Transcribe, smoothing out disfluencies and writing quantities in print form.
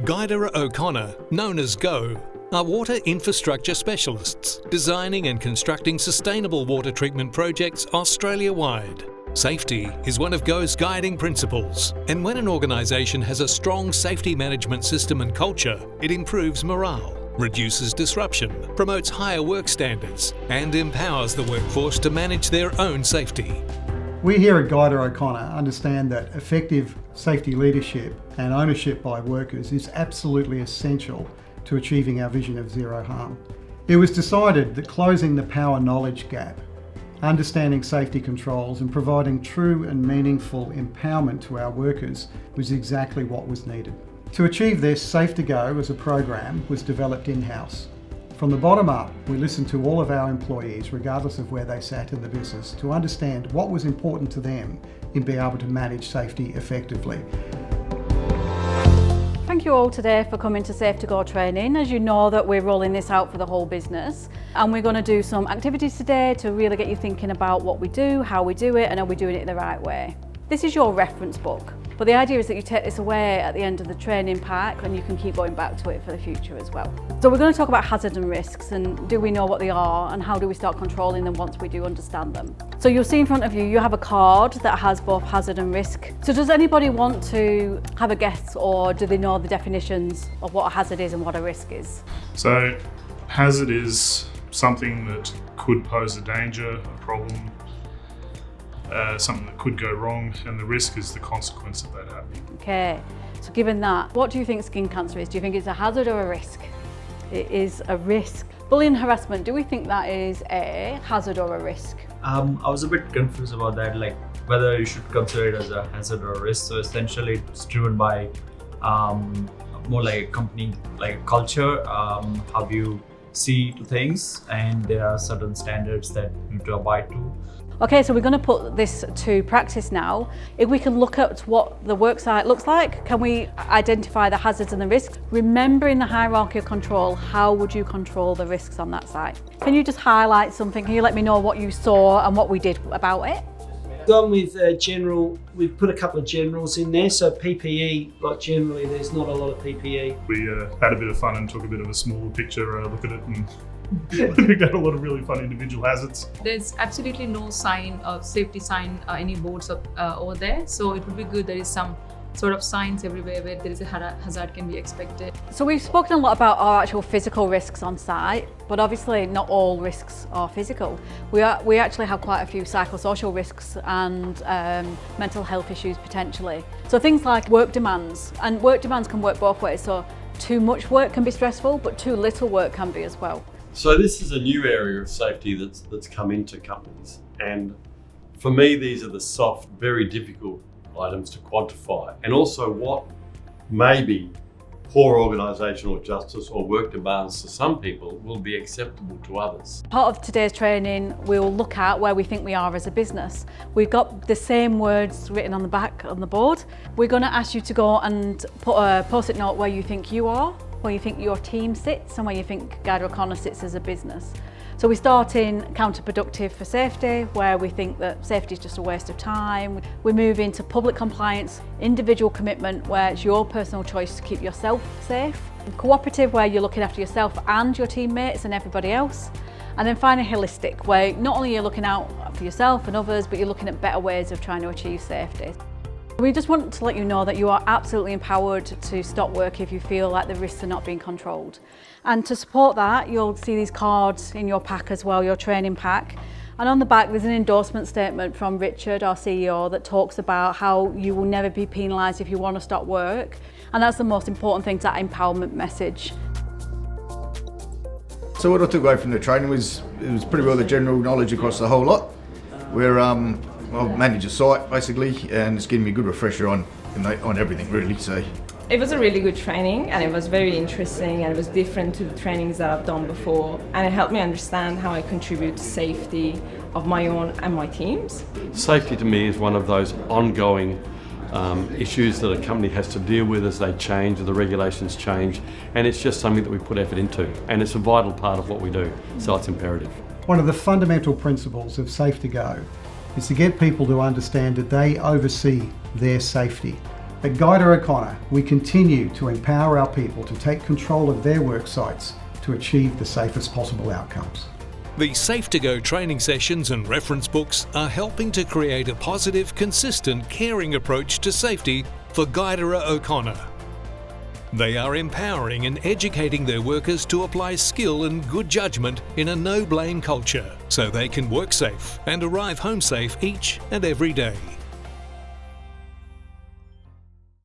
Guidera O'Connor, known as GO, are water infrastructure specialists, designing and constructing sustainable water treatment projects Australia-wide. Safety is one of GO's guiding principles, and when an organisation has a strong safety management system and culture, it improves morale, reduces disruption, promotes higher work standards, and empowers the workforce to manage their own safety. We here at Guidera O'Connor understand that effective safety leadership and ownership by workers is absolutely essential to achieving our vision of zero harm. It was decided that closing the power knowledge gap, understanding safety controls and providing true and meaningful empowerment to our workers was exactly what was needed. To achieve this, Safe to Go as a program was developed in-house. From the bottom up, we listened to all of our employees, regardless of where they sat in the business, to understand what was important to them in being able to manage safety effectively. Thank you all today for coming to Safe to Go training. As you know that we're rolling this out for the whole business, and we're going to do some activities today to really get you thinking about what we do, how we do it, and are we doing it the right way. This is your reference book, but the idea is that you take this away at the end of the training pack and you can keep going back to it for the future as well. So we're going to talk about hazards and risks, and do we know what they are, and how do we start controlling them once we do understand them. So you'll see in front of you, you have a card that has both hazard and risk. So does anybody want to have a guess, or do they know the definitions of what a hazard is and what a risk is? So hazard is something that could pose a danger, a problem, something that could go wrong, and the risk is the consequence of that happening. Okay, so given that, what do you think skin cancer is? Do you think it's a hazard or a risk? It is a risk. Bullying and harassment, do we think that is a hazard or a risk? I was a bit confused about that, like whether you should consider it as a hazard or a risk. So essentially it's driven by more like a company, like culture, how you see to things, and there are certain standards that you need to abide to. Okay, so we're going to put this to practice now. If we can look at what the work site looks like, can we identify the hazards and the risks? Remembering the hierarchy of control, how would you control the risks on that site? Can you just highlight something? Can you let me know what you saw and what we did about it? Gone with general, we've put a couple of generals in there. So PPE, like generally there's not a lot of PPE. We had a bit of fun and took a bit of a smaller picture look at it, and we got a lot of really fun individual hazards. There's absolutely no sign of safety sign, any boards over there. So it would be good there is some sort of signs everywhere where there is a hazard can be expected. So we've spoken a lot about our actual physical risks on site, but obviously not all risks are physical. We actually have quite a few psychosocial risks and mental health issues potentially. So things like work demands, and work demands can work both ways. So too much work can be stressful, but too little work can be as well. So this is a new area of safety that's come into companies, and for me these are the soft, very difficult items to quantify, and also what maybe poor organisational justice or work demands to some people will be acceptable to others. Part of today's training, we'll look at where we think we are as a business. We've got the same words written on the back on the board. We're going to ask you to go and put a post-it note where you think you are, where you think your team sits, and where you think Guidera O'Connor sits as a business. So we start in counterproductive for safety, where we think that safety is just a waste of time. We move into public compliance, individual commitment, where it's your personal choice to keep yourself safe. Cooperative, where you're looking after yourself and your teammates and everybody else. And then finally holistic, where not only you're looking out for yourself and others, but you're looking at better ways of trying to achieve safety. We just want to let you know that you are absolutely empowered to stop work if you feel like the risks are not being controlled. And to support that, you'll see these cards in your pack as well, your training pack. And on the back, there's an endorsement statement from Richard, our CEO, that talks about how you will never be penalised if you want to stop work. And that's the most important thing, that empowerment message. So what I took away from the training was, it was pretty well the general knowledge across the whole lot. We're I'll manage a site basically, and it's giving me a good refresher on everything really. So it was a really good training, and it was very interesting, and it was different to the trainings that I've done before, and it helped me understand how I contribute to safety of my own and my team's. Safety to me is one of those ongoing issues that a company has to deal with as they change, or the regulations change, and it's just something that we put effort into, and it's a vital part of what we do, so it's imperative. One of the fundamental principles of Safe to Go is to get people to understand that they oversee their safety. At Guidera O'Connor, we continue to empower our people to take control of their work sites to achieve the safest possible outcomes. The Safe to Go training sessions and reference books are helping to create a positive, consistent, caring approach to safety for Guidera O'Connor. They are empowering and educating their workers to apply skill and good judgment in a no-blame culture so they can work safe and arrive home safe each and every day.